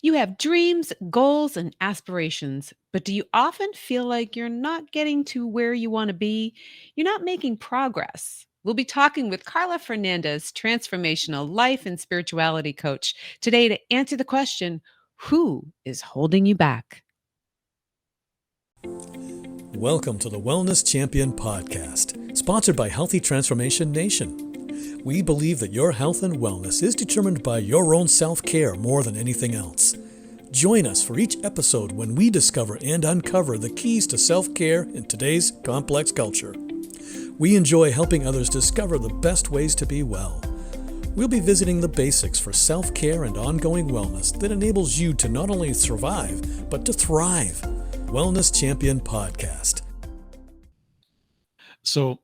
You have dreams, goals, and aspirations, but do you often feel like you're not getting to where you want to be? You're not making progress. We'll be talking with Carla Fernandez, transformational life and spirituality coach, today to answer the question, who is holding you back? Welcome to the Wellness Champion Podcast, sponsored by Healthy Transformation Nation. We believe that your health and wellness is determined by your own self-care more than anything else. Join us for each episode when we discover and uncover the keys to self-care in today's complex culture. We enjoy helping others discover the best ways to be well. We'll be visiting the basics for self-care and ongoing wellness that enables you to not only survive, but to thrive. Wellness Champion Podcast. So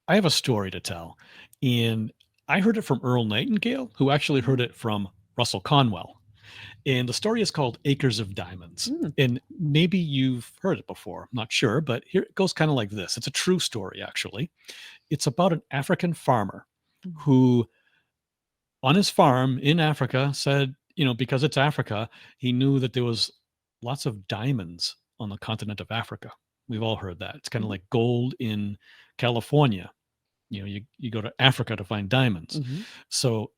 I have a story to tell, and I heard it from Earl Nightingale, who actually heard it from Russell Conwell. And the story is called Acres of Diamonds. And maybe you've heard it before, I'm not sure, but here it goes kind of like this. It's a true story, actually. It's about an African farmer who, on his farm in Africa, said, because it's Africa, he knew that there was lots of diamonds on the continent of Africa. We've all heard that. It's kind of like gold in California. You go to Africa to find diamonds. So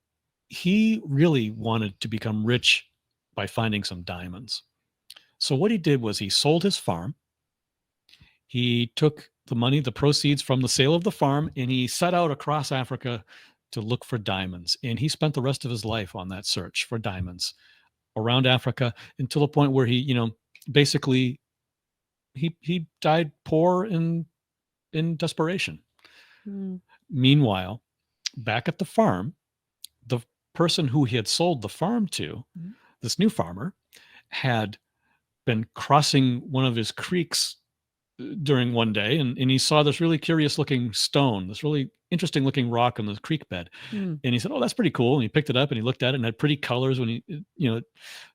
he really wanted to become rich by finding some diamonds. So what he did was he sold his farm. He took the money, the proceeds from the sale of the farm, and he set out across Africa to look for diamonds. And he spent the rest of his life on that search for diamonds around Africa until the point where he, basically he died poor in desperation. Meanwhile, back at the farm, the person who he had sold the farm to, this new farmer, had been crossing one of his creeks during one day, and he saw this really curious looking stone, this really interesting looking rock on the creek bed. And he said, "Oh, that's pretty cool." And he picked it up and he looked at it and had pretty colors when it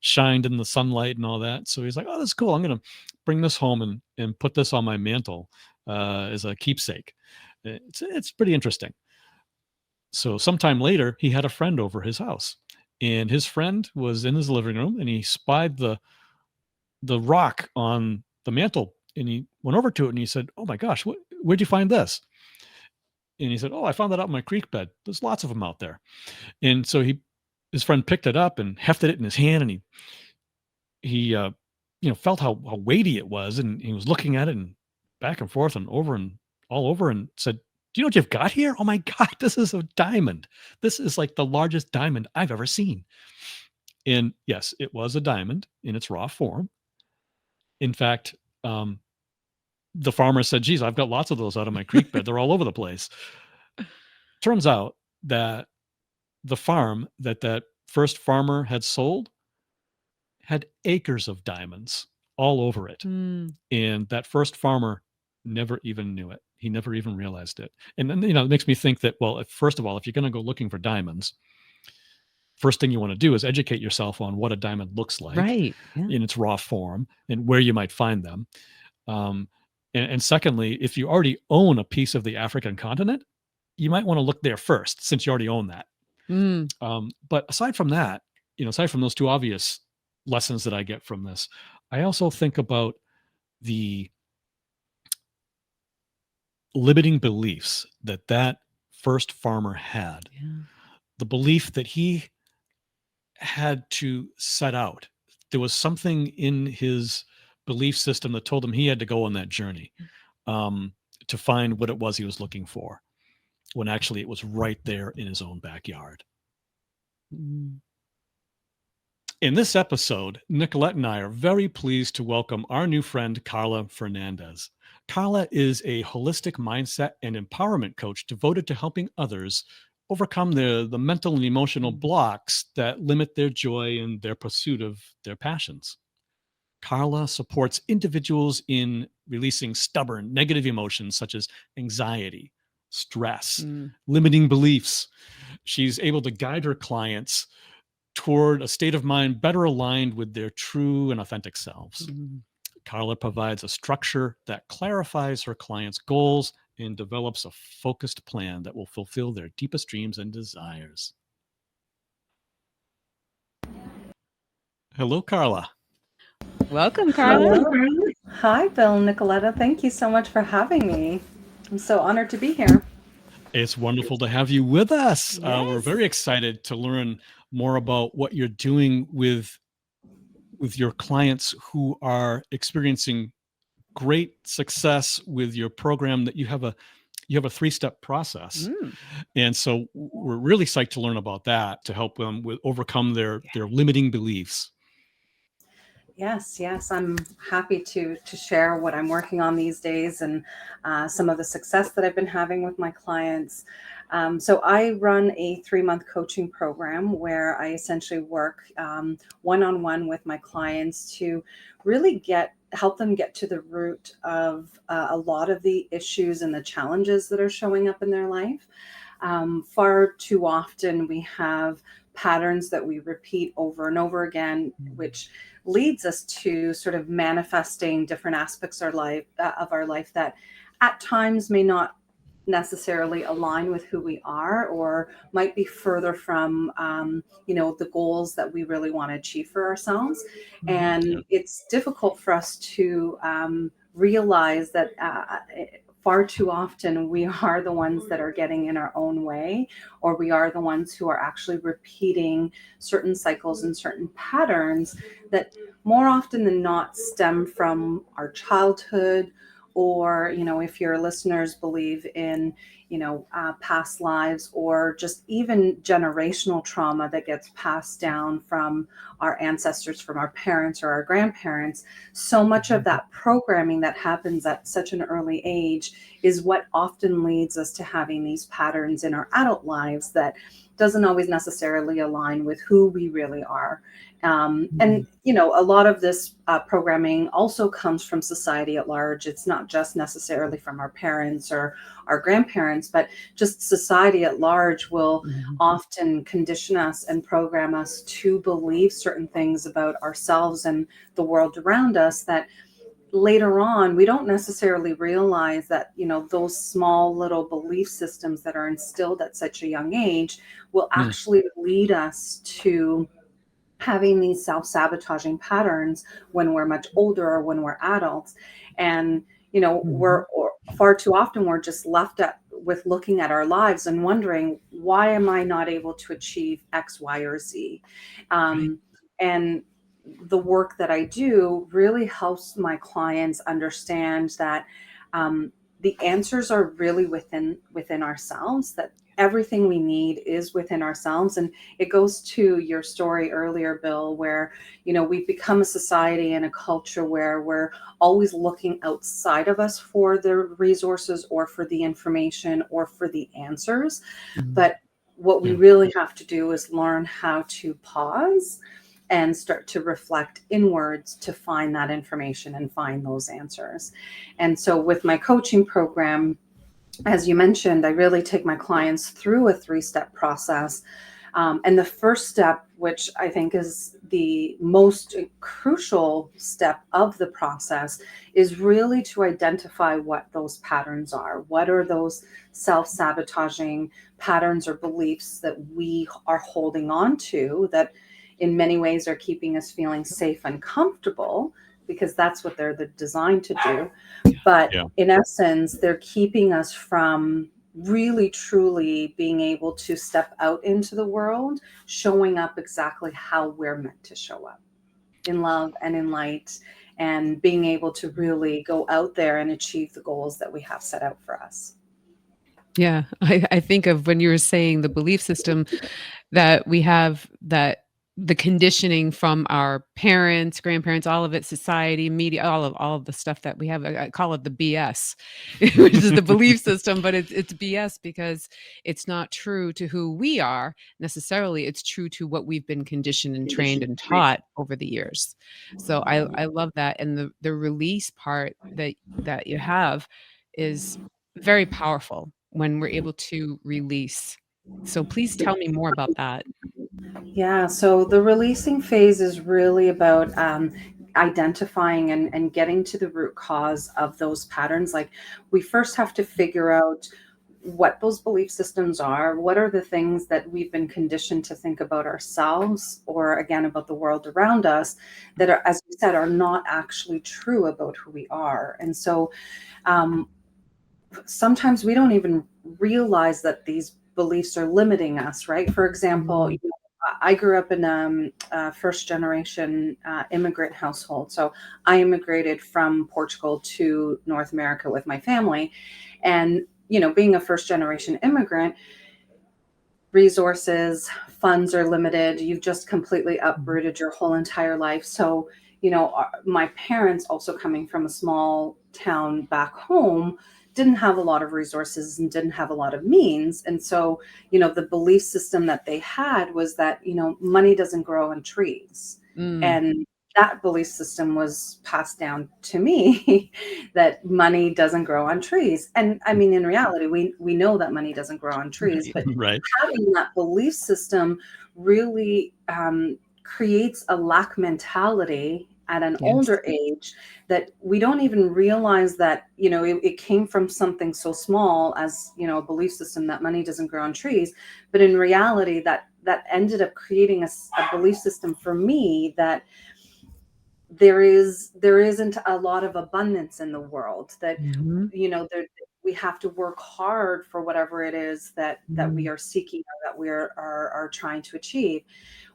shined in the sunlight and all that. So he's like, "Oh, that's cool. I'm going to bring this home and put this on my mantle as a keepsake." It's pretty interesting. So sometime later, he had a friend over his house, and his friend was in his living room, and he spied the rock on the mantle, and he went over to it and he said, "Oh my gosh, where'd you find this?" And he said, "Oh, I found that out in my creek bed. There's lots of them out there." And so his friend picked it up and hefted it in his hand, and he felt how weighty it was, and he was looking at it and back and forth and over and all over, and said, "Do you know what you've got here? Oh my God, this is a diamond. This is like the largest diamond I've ever seen." And yes, it was a diamond in its raw form. In fact, the farmer said, "Geez, I've got lots of those out of my creek bed. They're all over the place." Turns out that the farm that first farmer had sold had acres of diamonds all over it. And that first farmer never even knew it. He never even realized it. And then, it makes me think that, well, first of all, if you're going to go looking for diamonds, first thing you want to do is educate yourself on what a diamond looks like in its raw form and where you might find them. And secondly, if you already own a piece of the African continent, you might want to look there first, since you already own that. But aside from that, aside from those two obvious lessons that I get from this, I also think about the limiting beliefs that first farmer had. The belief that he had to set out. There was something in his belief system that told him he had to go on that journey to find what it was he was looking for, when actually it was right there in his own backyard. In this episode, Nikilette and I are very pleased to welcome our new friend, Carla Fernandez. Carla is a holistic mindset and empowerment coach devoted to helping others overcome the mental and emotional blocks that limit their joy and their pursuit of their passions. Carla supports individuals in releasing stubborn, negative emotions such as anxiety, stress, limiting beliefs. She's able to guide her clients toward a state of mind better aligned with their true and authentic selves. Carla provides a structure that clarifies her clients' goals and develops a focused plan that will fulfill their deepest dreams and desires. Hello, Carla. Welcome, Carla. Hello. Hi, Bill and Nicoletta. Thank you so much for having me. I'm so honored to be here. It's wonderful to have you with us. We're Yes. very excited to learn more about what you're doing with your clients who are experiencing great success with your program. That you have a three-step process, Mm. and so we're really psyched to learn about that to help them with overcome their limiting beliefs. Yes. I'm happy to share what I'm working on these days and some of the success that I've been having with my clients. So I run a 3-month coaching program where I essentially work one-on-one with my clients to really help them get to the root of a lot of the issues and the challenges that are showing up in their life. Far too often we have patterns that we repeat over and over again, which leads us to sort of manifesting different aspects of our life that at times may not necessarily align with who we are or might be further from the goals that we really want to achieve for ourselves. Yeah. And it's difficult for us to realize that far too often we are the ones that are getting in our own way, or we are the ones who are actually repeating certain cycles and certain patterns that more often than not stem from our childhood, or if your listeners believe in past lives, or just even generational trauma that gets passed down from our ancestors, from our parents or our grandparents. So much of that programming that happens at such an early age is what often leads us to having these patterns in our adult lives that doesn't always necessarily align with who we really are. And a lot of this programming also comes from society at large. It's not just necessarily from our parents or our grandparents, but just society at large will Mhm. often condition us and program us to believe certain things about ourselves and the world around us that later on we don't necessarily realize that those small little belief systems that are instilled at such a young age will Hmm. actually lead us to having these self-sabotaging patterns when we're much older or when we're adults. And Mhm. far too often we're just with looking at our lives and wondering, why am I not able to achieve X, Y, or Z? Right. And the work that I do really helps my clients understand that the answers are really within ourselves, that everything we need is within ourselves. And it goes to your story earlier, Bill, where we've become a society and a culture where we're always looking outside of us for the resources or for the information or for the answers. Mhm. But what we Yeah. really have to do is learn how to pause and start to reflect inwards to find that information and find those answers. And so with my coaching program, as you mentioned, I really take my clients through a 3-step process. And the first step, which I think is the most crucial step of the process, is really to identify what those patterns are. What are those self sabotaging patterns or beliefs that we are holding on to that in many ways are keeping us feeling safe and comfortable? Because that's what they're designed to do. But Yeah. in essence, they're keeping us from really truly being able to step out into the world, showing up exactly how we're meant to show up, in love and in light, and being able to really go out there and achieve the goals that we have set out for us. Yeah, I think of when you were saying the belief system that we have, that the conditioning from our parents, grandparents, all of it, society, media, all of the stuff that we have. I call it the BS, which is the belief system, but it's BS because it's not true to who we are necessarily. It's true to what we've been conditioned and trained and taught over the years. So I love that, and the release part that you have is very powerful when we're able to release. So please tell me more about that. Yeah, so the releasing phase is really about identifying and getting to the root cause of those patterns. Like, we first have to figure out what those belief systems are, what are the things that we've been conditioned to think about ourselves or again about the world around us that are, as you said, are not actually true about who we are. And so um, sometimes we don't even realize that these beliefs are limiting us, right? For example, Mhm. I grew up in a first generation immigrant household. So I immigrated from Portugal to North America with my family. And, being a first generation immigrant, resources, funds are limited. You've just completely Mhm. uprooted your whole entire life. So, my parents, also coming from a small town back home, didn't have a lot of resources and didn't have a lot of means. And so, the belief system that they had was that, money doesn't grow on trees. Mm. And that belief system was passed down to me that money doesn't grow on trees. And I mean, in reality, we know that money doesn't grow on trees, but Right. having that belief system really creates a lack mentality at an Yes. older age that we don't even realize that it came from something so small as a belief system that money doesn't grow on trees, but in reality that ended up creating a belief system for me that there isn't a lot of abundance in the world, that Mhm. there, we have to work hard for whatever it is that we Mm. are seeking or that we are trying to achieve,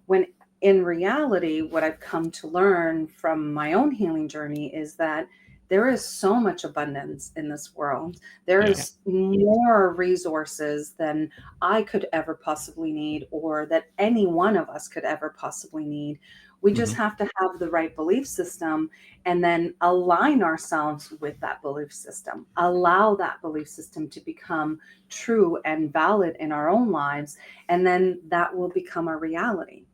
when in reality what I've come to learn from my own healing journey is that there is so much abundance in this world. There Yeah. Yeah. is more resources than I could ever possibly need, or that any one of us could ever possibly need. We just Mhm. have to have the right belief system and then align ourselves with that belief system. Allow that belief system to become true and valid in our own lives. And then that will become a reality.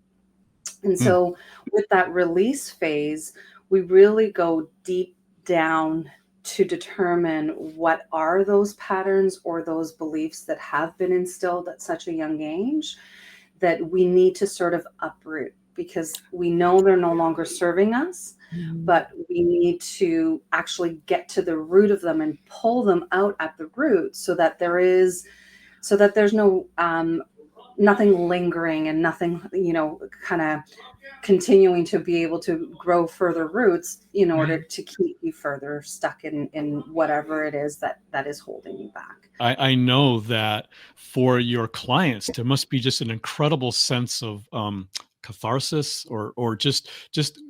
And Mm. so, with that release phase, we really go deep down to determine what are those patterns or those beliefs that have been instilled at such a young age that we need to sort of uproot, because we know they're no longer serving us, Mhm. but we need to actually get to the root of them and pull them out at the root so that there's no nothing lingering and nothing kind of continuing to be able to grow further roots in order Right. to keep you further stuck in whatever it is that is holding you back. I know that for your clients, there must be just an incredible sense of catharsis, or just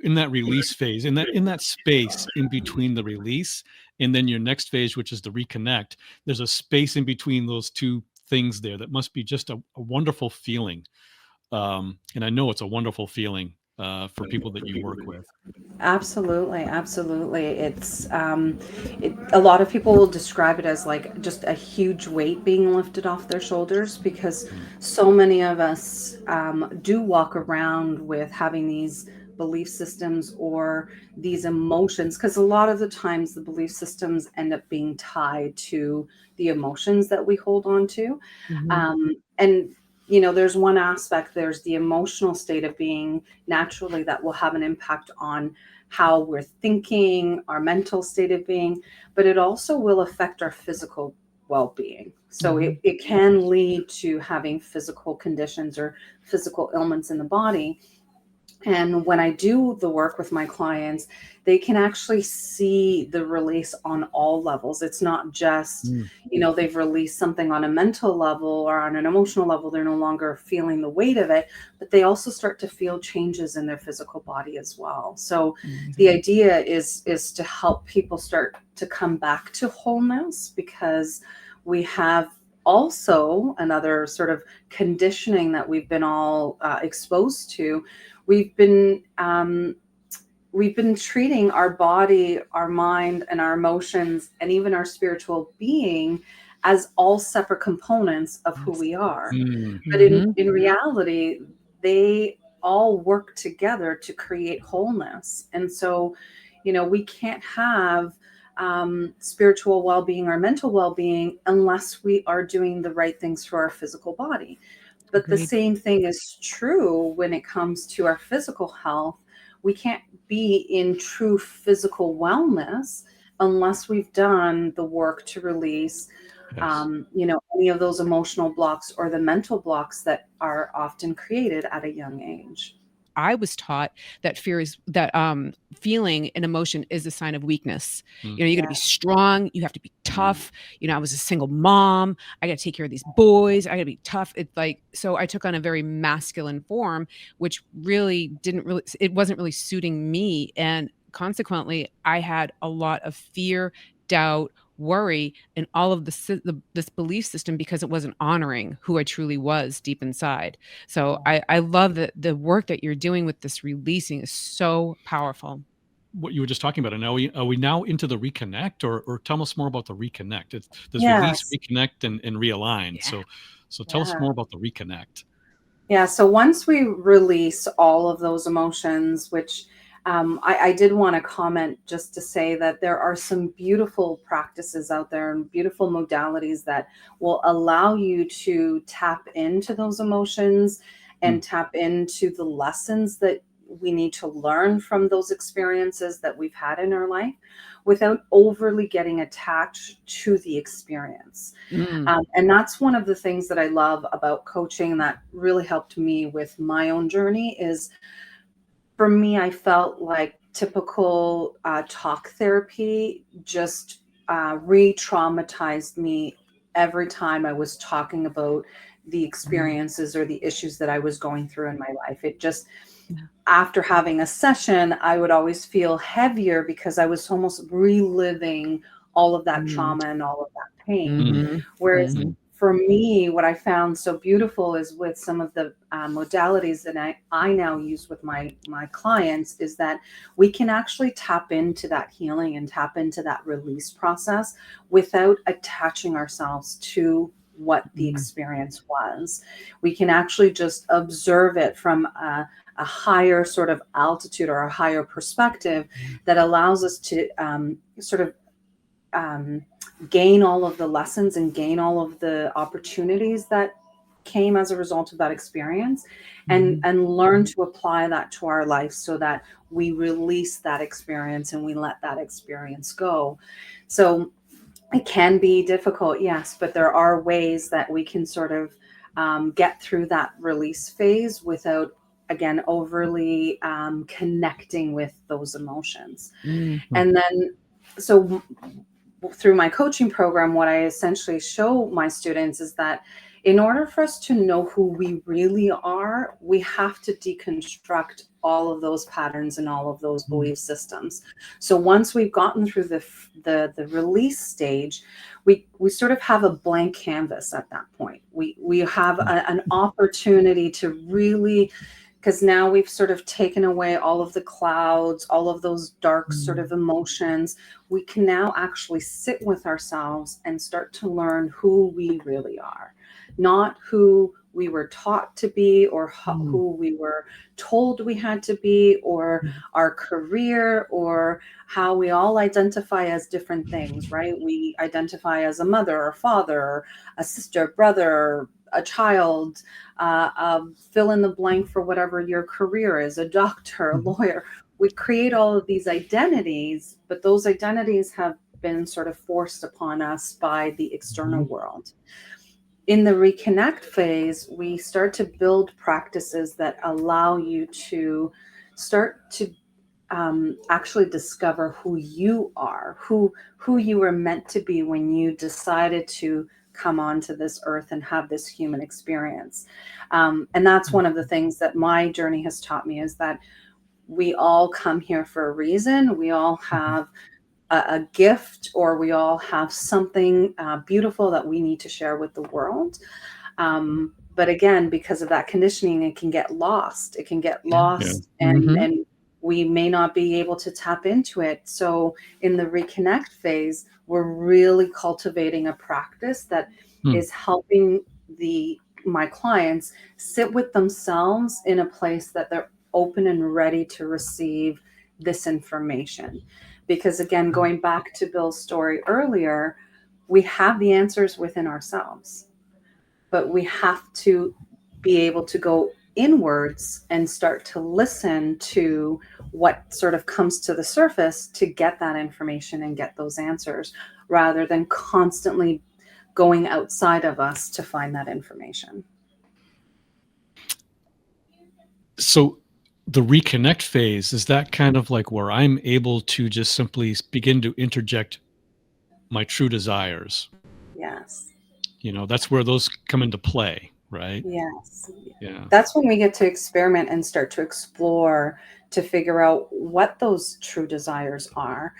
in that release phase, in that space in between the release and then your next phase, which is the reconnect. There's a space in between those two things there that must be just a wonderful feeling. And I know it's a wonderful feeling for people that you work with. Absolutely, absolutely. A lot of people will describe it as like just a huge weight being lifted off their shoulders, because Mm. so many of us do walk around with having these belief systems or these emotions, because a lot of the times the belief systems end up being tied to the emotions that we hold on to. Mhm. And there's one aspect, there's the emotional state of being naturally that will have an impact on how we're thinking, our mental state of being, but it also will affect our physical well-being. So it, Mhm. it can lead to having physical conditions or physical ailments in the body. And when I do the work with my clients, they can actually see the release on all levels. It's not just, Mm. they've released something on a mental level or on an emotional level. They're no longer feeling the weight of it, but they also start to feel changes in their physical body as well. So the Amazing. idea is to help people start to come back to wholeness, because we have also another sort of conditioning that we've been all exposed to. we've been um, we've been treating our body, our mind, and our emotions, and even our spiritual being as all separate components of who Yes. we are. Mm. But in, Mhm. in reality, they all work together to create wholeness. And so, we can't have spiritual well-being or mental well-being unless we are doing the right things for our physical body. But the Agreed. same thing is true when it comes to our physical health. We can't be in true physical wellness unless we've done the work to release Yes. Any of those emotional blocks or the mental blocks that are often created at a young age. I was taught that fear is that feeling an emotion is a sign of weakness. Mm. You got to be Yes. strong. You have to be tough. I was a single mom. I got to take care of these boys. I got to be tough. It's like, so I took on a very masculine form, which really didn't really, it wasn't really suiting me. And consequently, I had a lot of fear, doubt, worry, and all of this belief system because it wasn't honoring who I truly was deep inside. So I love that the work that you're doing with this releasing is so powerful. What you were just talking about, and are we now into the reconnect, or tell us more about the reconnect? There's release, Yes. reconnect, and realign. Yeah. So tell us Yeah. more about the reconnect. Yeah, so once we release all of those emotions, which I did want to comment just to say that there are some beautiful practices out there and beautiful modalities that will allow you to tap into those emotions and Mm. tap into the lessons that we need to learn from those experiences that we've had in our life without overly getting attached to the experience. Mm. And that's one of the things that I love about coaching that really helped me with my own journey is for me, I felt like typical talk therapy just re-traumatized me every time I was talking about the Mm. experiences or the issues that I was going through in my life. It just, Yeah. after having a session, I would always feel heavier because I was almost reliving all of that Mm. trauma and all of that pain. Mm. Mhm. Whereas Mhm. for me, what I found so beautiful is with some of the modalities that I now use with my clients is that we can actually tap into that healing and tap into that release process without attaching ourselves to what the Mm. experience was. We can actually just observe it from a higher sort of altitude or a higher perspective that allows us to sort of um, gain all of the lessons and gain all of the opportunities that came as a result of that experience Mhm. and learn to apply that to our life so that we release that experience and we let that experience go. So it can be difficult, yes, but there are ways that we can sort of get through that release phase without, again, overly connecting with those emotions. Mhm. And then, so through my coaching program, what I essentially show my students is that in order for us to know who we really are, we have to deconstruct all of those patterns and all of those Mm. belief systems. So once we've gotten through the release stage, we sort of have a blank canvas at that point. We have an opportunity to really, because now we've sort of taken away all of the clouds, all of those dark sort of Mm. emotions. We can now actually sit with ourselves and start to learn who we really are, not who we were taught to be or Mm. who we were told we had to be or Mhm. our career or how we all identify as different things, right? We identify as a mother or father, or a sister, brother, a child, fill in the blank for whatever your career is, a doctor, a Mhm. lawyer. We create all of these identities, but those identities have been sort of forced upon us by the external Mhm. world. In the reconnect phase, we start to build practices that allow you to start to actually discover who you are, who you were meant to be when you decided to come onto this earth and have this human experience. And that's one of the things that my journey has taught me is that we all come here for a reason. We all Mhm. have a gift, or we all have something beautiful that we need to share with the world. But again, because of that conditioning, it can get lost. It can get Yeah. Yeah. lost, Mhm. and we may not be able to tap into it. So in the reconnect phase, we're really cultivating a practice that Mm. is helping the my clients sit with themselves in a place that they're open and ready to receive this information. Because again, going back to Bill's story earlier, we have the answers within ourselves, but we have to be able to go inwards and start to listen to what sort of comes to the surface to get that information and get those answers rather than constantly going outside of us to find that information. So the reconnect phase, is that kind of like where I'm able to just simply begin to interject my true desires? Yes. That's where those come into play, right? Yes. Yeah. That's when we get to experiment and start to explore to figure out what those true desires are.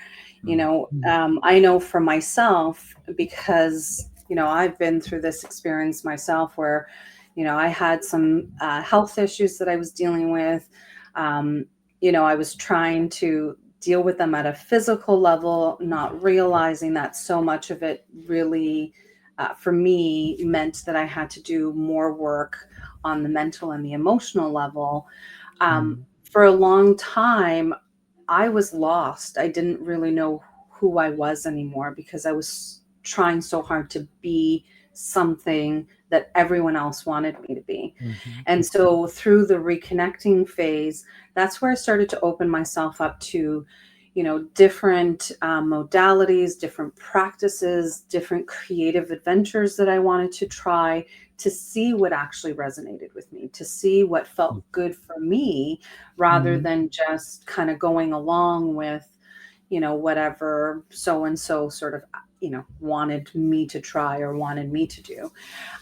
Mm. I know for myself, because, I've been through this experience myself where, I had some health issues that I was dealing with. Um, I was trying to deal with them at a physical level, not realizing that so much of it really, for me, meant that I had to do more work on the mental and the emotional level. For a long time, I was lost. I didn't really know who I was anymore because I was trying so hard to be something that everyone else wanted me to be. Mhm. And so through the reconnecting phase, that's where I started to open myself up to, different modalities, different practices, different creative adventures that I wanted to try to see what actually resonated with me, to see what felt good for me, rather Mhm. than just kind of going along with, whatever so and so sort of, wanted me to try or wanted me to do.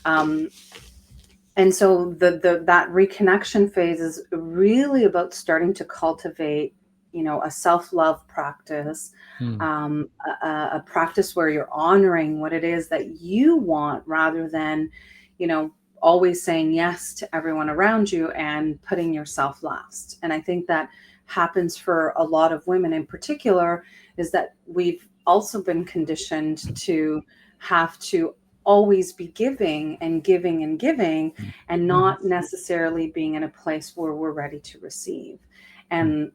Um, and so that reconnection phase is really about starting to cultivate, a self-love practice, Mm. a practice where you're honoring what it is that you want, rather than, always saying yes to everyone around you and putting yourself last. And I think that happens for a lot of women in particular, is that we've also been conditioned to have to always be giving and giving and giving, and not necessarily being in a place where we're ready to receive. And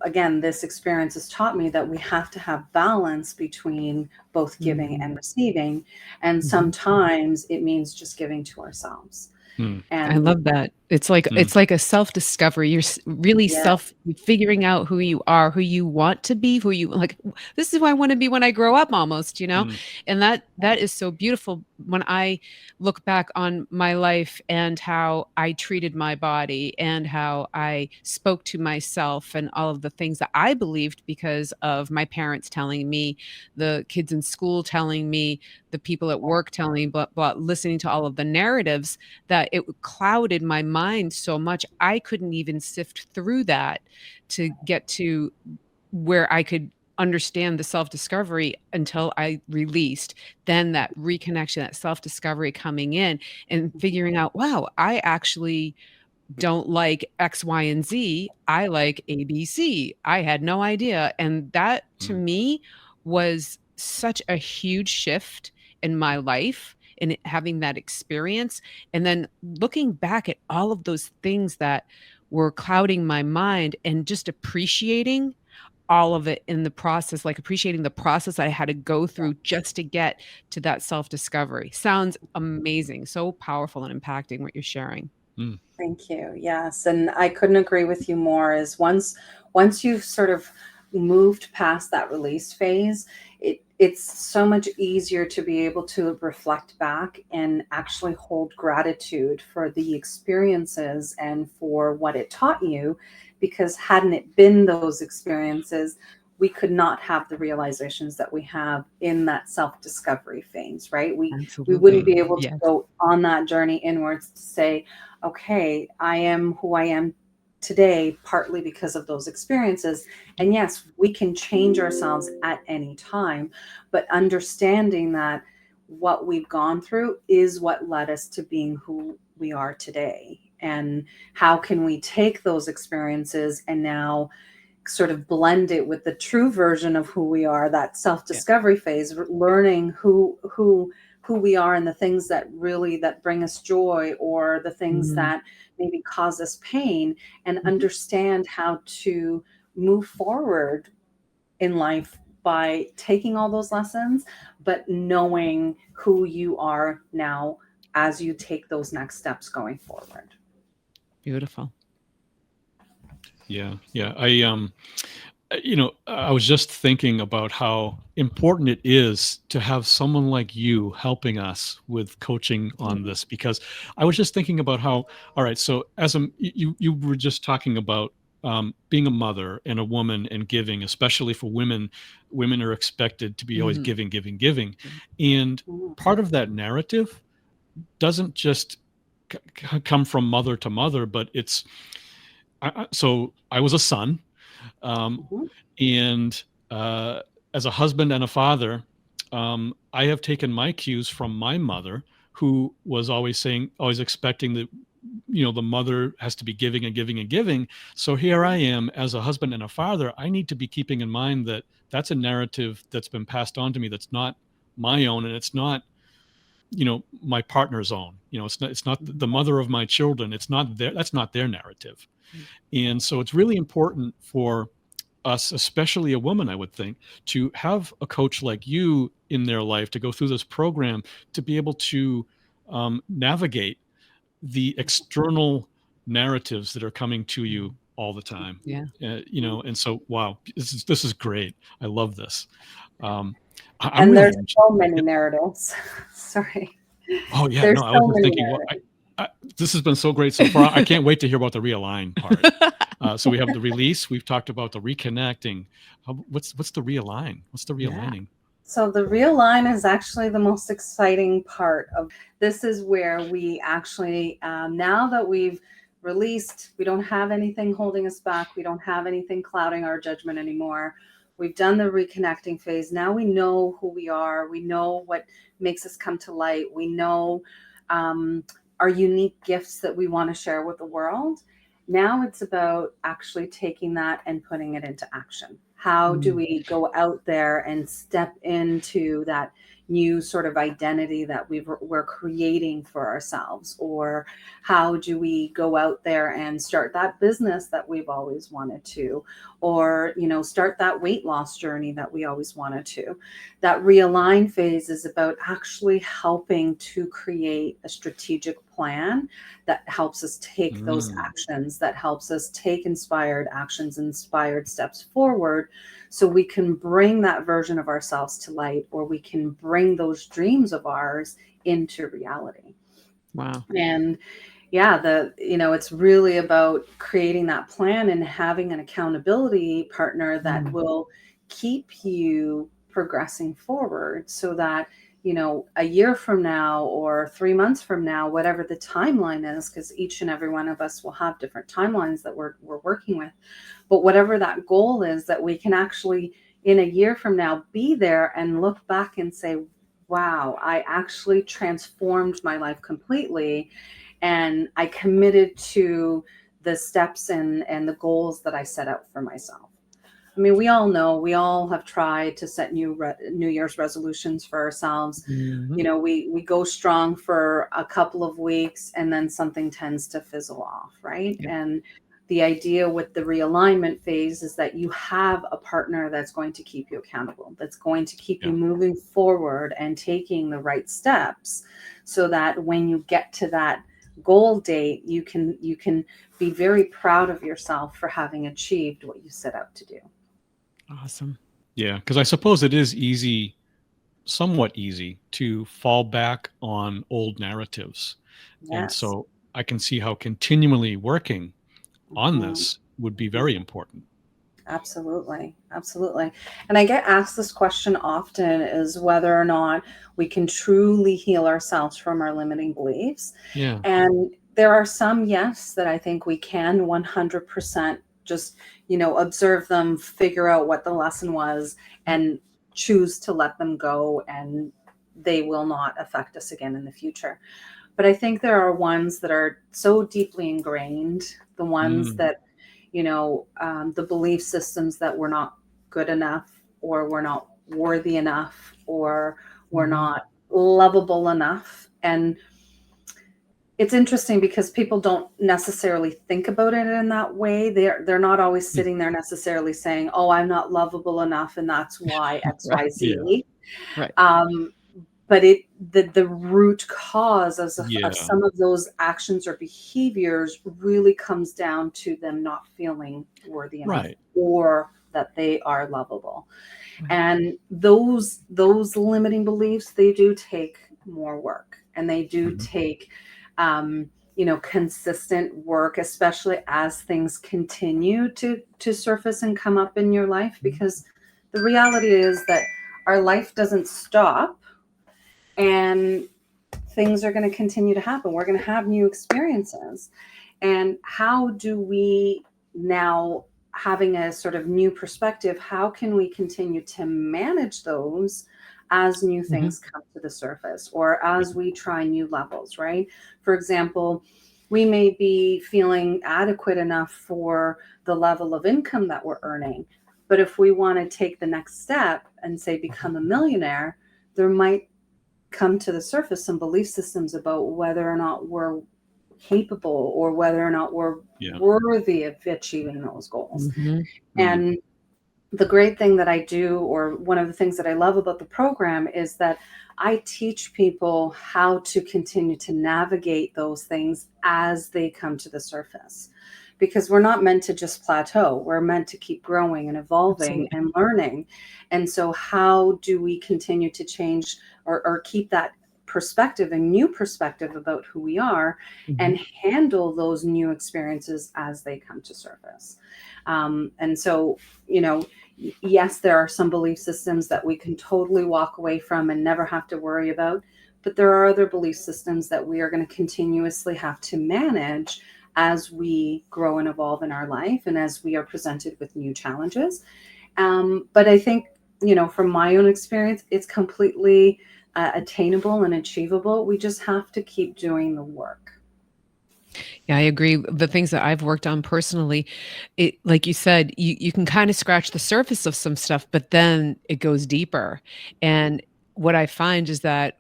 again, this experience has taught me that we have to have balance between both giving and receiving. And sometimes it means just giving to ourselves. Mm. I And love that. Mm. It's like a self-discovery. You're really yeah, figuring out who you are, who you want to be, who you like. This is who I want to be when I grow up, almost, Mm. And that is so beautiful when I look back on my life and how I treated my body and how I spoke to myself and all of the things that I believed because of my parents telling me, the kids in school telling me, the people at work telling me, but listening to all of the narratives, that it clouded my mind so much I couldn't even sift through that to get to where I could understand the self-discovery until I released. Then that reconnection, that self-discovery coming in and figuring out, wow, I actually don't like X, Y, and Z. I like ABC. I had no idea. And that to Mm. me was such a huge shift in my life and having that experience. And then looking back at all of those things that were clouding my mind and just appreciating all of it in the process, like appreciating the process I had to go through just to get to that self discovery. Sounds amazing. So powerful and impacting what you're sharing. Mm. thank you. Yes, and I couldn't agree with you more. Is once you've sort of moved past that release phase, it's so much easier to be able to reflect back and actually hold gratitude for the experiences and for what it taught you, because hadn't it been those experiences, we could not have the realizations that we have in that self-discovery phase, right? We wouldn't Absolutely. be able to Yes. go on that journey inwards to say, okay, I am who I am today, partly because of those experiences. And yes, we can change ourselves at any time, but understanding that what we've gone through is what led us to being who we are today. And how can we take those experiences and now sort of blend it with the true version of who we are, that Yeah. self-discovery phase, learning who we are, and the things that bring us joy, or the things Mhm. that maybe cause us pain, and understand how to move forward in life by taking all those lessons, but knowing who you are now as you take those next steps going forward. Beautiful. Yeah. Yeah. I I was just thinking about how important it is to have someone like you helping us with coaching on this, because I was just thinking about how, all right, so you were just talking about being a mother and a woman and giving, especially for women. Women are expected to be always Mhm. giving, giving, giving. And Mhm. part of that narrative doesn't just come from mother to mother, but so I was a son. Um, Mhm. and as a husband and a father, I have taken my cues from my mother, who was always saying, always expecting that, the mother has to be giving and giving and giving. So here I am as a husband and a father. I need to be keeping in mind that that's a narrative that's been passed on to me that's not my own, and it's not, my partner's own. It's not the mother of my children. That's not their narrative. And so it's really important for us, especially a woman, I would think, to have a coach like you in their life, to go through this program, to be able to navigate the external narratives that are coming to you all the time. Yeah. And so, wow, this is great. I love this. I'm And really there's enjoying so many it. narratives. Sorry. Oh yeah, There's no, I was so just many thinking, narratives. this has been so great so far. I can't wait to hear about the realign part. So we have the release. We've talked about the reconnecting. What's the realign? What's the Yeah. realigning? So the real line is actually the most exciting part of this. Is where we actually, now that we've released, we don't have anything holding us back. We don't have anything clouding our judgment anymore. We've done the reconnecting phase. Now we know who we are. We know what makes us come to light. We know um, our unique gifts that we want to share with the world. Now it's about actually taking that and putting it into action. How do Mm. we go out there and step into that new sort of identity that we're creating for ourselves? Or how do we go out there and start that business that we've always wanted to? Or, start that weight loss journey that we always wanted to? That realign phase is about actually helping to create a strategic plan that helps us take those Mm, actions, that helps us take inspired actions, inspired steps forward, so we can bring that version of ourselves to light, or we can bring those dreams of ours into reality. Wow. And yeah, it's really about creating that plan and having an accountability partner that Mm. will keep you progressing forward, so that a year from now or 3 months from now, whatever the timeline is, because each and every one of us will have different timelines that we're working with, but whatever that goal is, that we can actually, in a year from now, be there and look back and say, wow, I actually transformed my life completely, and I committed to the steps and the goals that I set out for myself. I mean, we all know, we all have tried to set New Year's resolutions for ourselves. Mhm. We go strong for a couple of weeks, and then something tends to fizzle off, right? Yep. And the idea with the realignment phase is that you have a partner that's going to keep you accountable, that's going to keep you yeah. moving forward and taking the right steps, so that when you get to that goal date, you can be very proud of yourself for having achieved what you set out to do. Awesome. Yeah, because I suppose it is easy, somewhat easy, to fall back on old narratives. And Yes. so I can see how continually working on Mhm. this would be Mhm. very important. Absolutely. Absolutely. And I get asked this question often, is whether or not we can truly heal ourselves from our limiting beliefs. Yeah. And there are some, yes, that I think we can 100% just, observe them, figure out what the lesson was, and choose to let them go, and they will not affect us again in the future. But I think there are ones that are so deeply ingrained, the ones Mm, that, the belief systems that we're not good enough, or we're not worthy enough, or we're Mhm. not lovable enough. And it's interesting because people don't necessarily think about it in that way. They're not always mm, sitting there necessarily saying, "Oh, I'm not lovable enough, and that's why X, Right. Y, yeah. Z." Right. Um, but the root cause of Yeah. some of those actions or behaviors really comes down to them not feeling worthy enough Right. or that they are lovable. Right. And those limiting beliefs, they do take more work, and they do Mhm. take consistent work, especially as things continue to surface and come up in your life, Mhm. because the reality is that our life doesn't stop, and things are going to continue to happen. We're going to have new experiences. And how do we now, having a sort of new perspective, how can we continue to manage those as new Mhm. things come to the surface or as we try new levels, right? For example, we may be feeling adequate enough for the level of income that we're earning. But if we want to take the next step and say become a millionaire, there might come to the surface some belief systems about whether or not we're capable or whether or not we're Yeah. worthy of achieving those goals. Mhm. Mm. And the great thing that I do, or one of the things that I love about the program, is that I teach people how to continue to navigate those things as they come to the surface. Because we're not meant to just plateau, we're meant to keep growing and evolving Absolutely. and learning. And so, how do we continue to change or keep that perspective and new perspective about who we are and Mhm. handle those new experiences as they come to surface? And so, you know, yes, there are some belief systems that we can totally walk away from and never have to worry about. But there are other belief systems that we are going to continuously have to manage as we grow and evolve in our life and as we are presented with new challenges. But I think, from my own experience, it's completely attainable and achievable. We just have to keep doing the work. Yeah, I agree. The things that I've worked on personally, it like you said, you can kind of scratch the surface of some stuff, but then it goes deeper. And what I find is that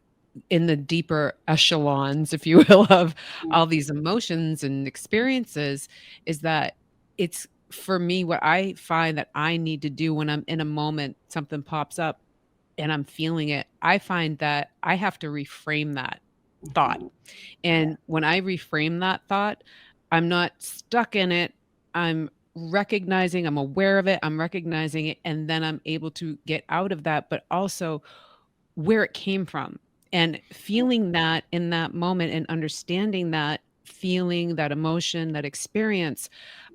in the deeper echelons, if you will, of all these emotions and experiences, is that it's for me what I find that I need to do when I'm in a moment, something pops up and I'm feeling it. I find that I have to reframe that thought. Mhm. Yeah. And when I reframe that thought, I'm not stuck in it. I'm recognizing, I'm aware of it, I'm recognizing it, and then I'm able to get out of that, but also where it came from and feeling that in that moment and understanding that feeling, that emotion, that experience,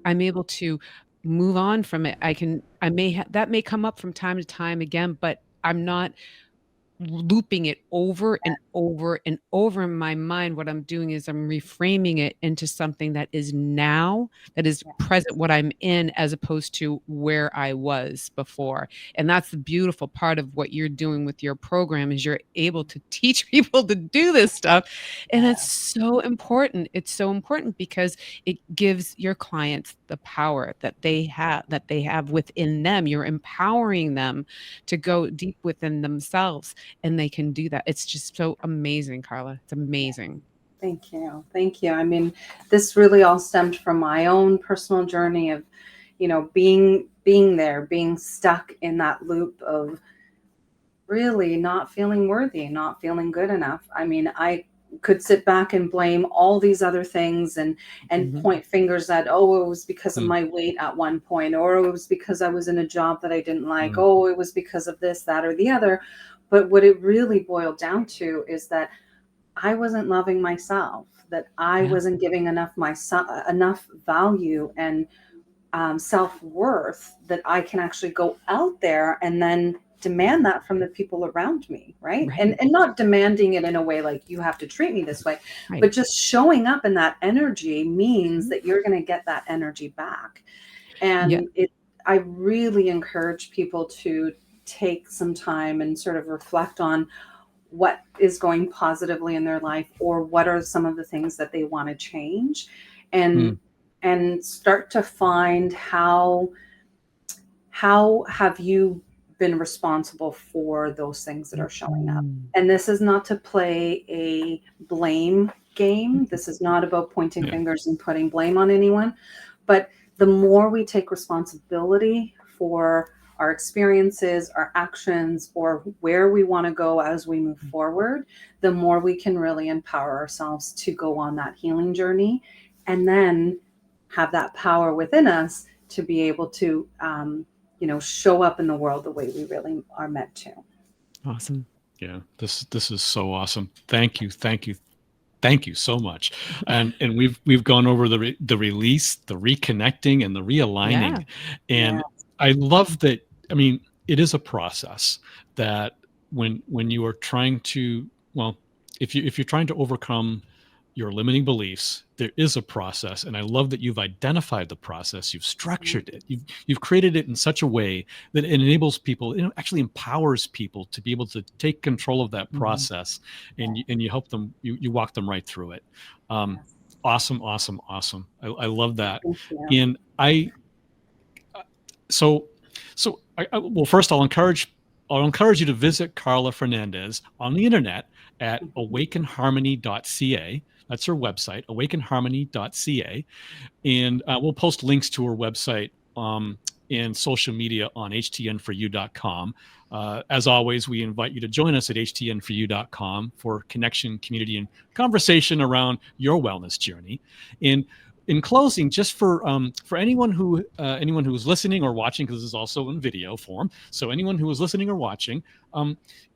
I'm able to move on from it. I may that may come up from time to time again, but I'm not looping it over and over and over in my mind. What I'm doing is I'm reframing it into something that is now, that is Yeah. present, what I'm in, as opposed to where I was before. And that's the beautiful part of what you're doing with your program is you're able to teach people to do this stuff. And it's Yeah. so important. It's so important because it gives your clients the power that they have within them. You're empowering them to go deep within themselves and they can do that. It's just so amazing, Carla. It's amazing. Thank you. Thank you. I mean, this really all stemmed from my own personal journey of, being there, being stuck in that loop of really not feeling worthy, not feeling good enough. I mean, I could sit back and blame all these other things and Mhm. point fingers at, oh, it was because of Mm. my weight at one point, or it was because I was in a job that I didn't like, Mm. oh, it was because of this, that, or the other. But what it really boiled down to is that I wasn't loving myself, that I Yeah, wasn't giving enough value and self worth that I can actually go out there and then demand that from the people around me, right? And right, and not demanding it in a way like you have to treat me this way, right. but just showing up in that energy means Mhm. that you're going to get that energy back. Yeah, And I really encourage people to take some time and sort of reflect on what is going positively in their life or what are some of the things that they want to change, and Mm. start to find how have you been responsible for those things that are showing up. Mhm. And this is not to play a blame game, this is not about pointing Yeah. fingers and putting blame on anyone, but the more we take responsibility for our experiences, our actions, or where we want to go as we move forward, the more we can really empower ourselves to go on that healing journey, and then have that power within us to be able to, show up in the world the way we really are meant to. Awesome. Yeah, this is so awesome. Thank you, thank you, thank you so much. And we've gone over the release, the reconnecting, and the Yeah. realigning. Yeah. And I love that. I mean, it is a process that when you are trying to, well, if you're trying to overcome your limiting beliefs, there is a process. And I love that you've identified the process, you've structured it, you've created it in such a way that it enables people, it actually empowers people to be able to take control of that process, and you help them, you walk them right through it. Um, Yes. awesome, awesome, awesome. I love that. Thank you. And so well, first I'll encourage you to visit Carla Fernandez on the internet at awakenharmony.ca. That's her website, awakenharmony.ca. And we'll post links to her website and social media on htnforyou.com. As always, we invite you to join us at htnforyou.com for connection, community, and conversation around your wellness journey. And in closing, just for anyone who's listening or watching, because this is also in video form, so anyone who is listening or watching,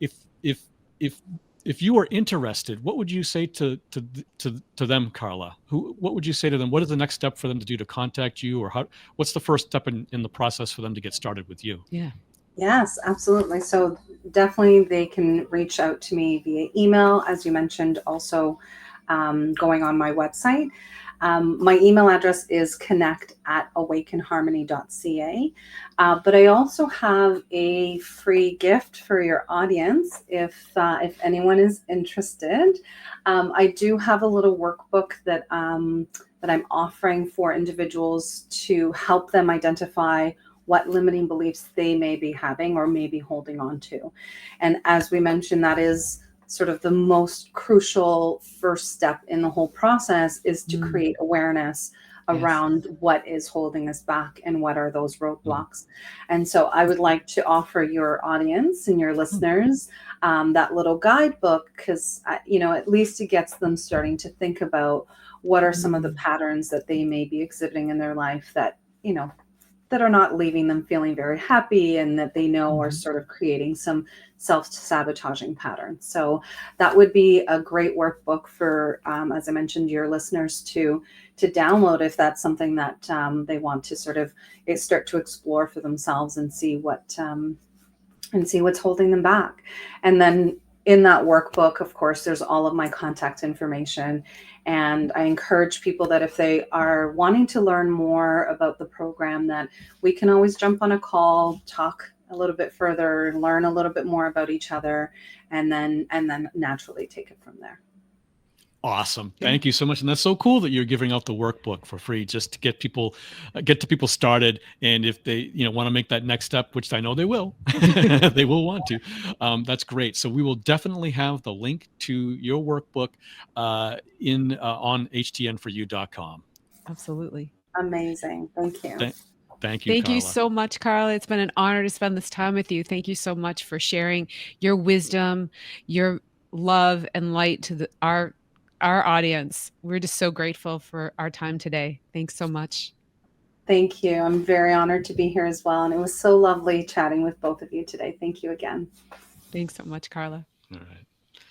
if if if if you are interested, what would you say to them, Carla? What would you say to them? What is the next step for them to do to contact you, or what's the first step in the process for them to get started with you? Yeah. Yes, absolutely. So definitely they can reach out to me via email, as you mentioned, also going on my website. My email address is connect@awakenharmony.ca. But I also have a free gift for your audience if anyone is interested. I do have a little workbook that I'm offering for individuals to help them identify what limiting beliefs they may be having or may be holding on to. And as we mentioned, that is sort of the most crucial first step in the whole process, is to create awareness around what is holding us back and what are those roadblocks. And so I would like to offer your audience and your listeners that little guidebook, because, at least it gets them starting to think about what are some of the patterns that they may be exhibiting in their life that, that are not leaving them feeling very happy, and that they know are sort of creating some self-sabotaging patterns. So that would be a great workbook for, as I mentioned, your listeners to download if that's something that they want to sort of start to explore for themselves and see what's holding them back. And then in that workbook, of course, there's all of my contact information. And I encourage people that if they are wanting to learn more about the program, that we can always jump on a call, talk a little bit further, learn a little bit more about each other, and then naturally take it from there. Awesome. Thank you so much. And that's so cool that you're giving out the workbook for free, just to get people started. And if they, want to make that next step, which I know they will, they will want to, that's great. So we will definitely have the link to your workbook on htnforyou.com. Absolutely. Amazing. Thank you. Thank you, Thank you Carla. so much, Carla. It's been an honor to spend this time with you. Thank you so much for sharing your wisdom, your love and light to our audience. We're just so grateful for our time today. Thanks so much. Thank you. I'm very honored to be here as well. And it was so lovely chatting with both of you today. Thank you again. Thanks so much, Carla. All right.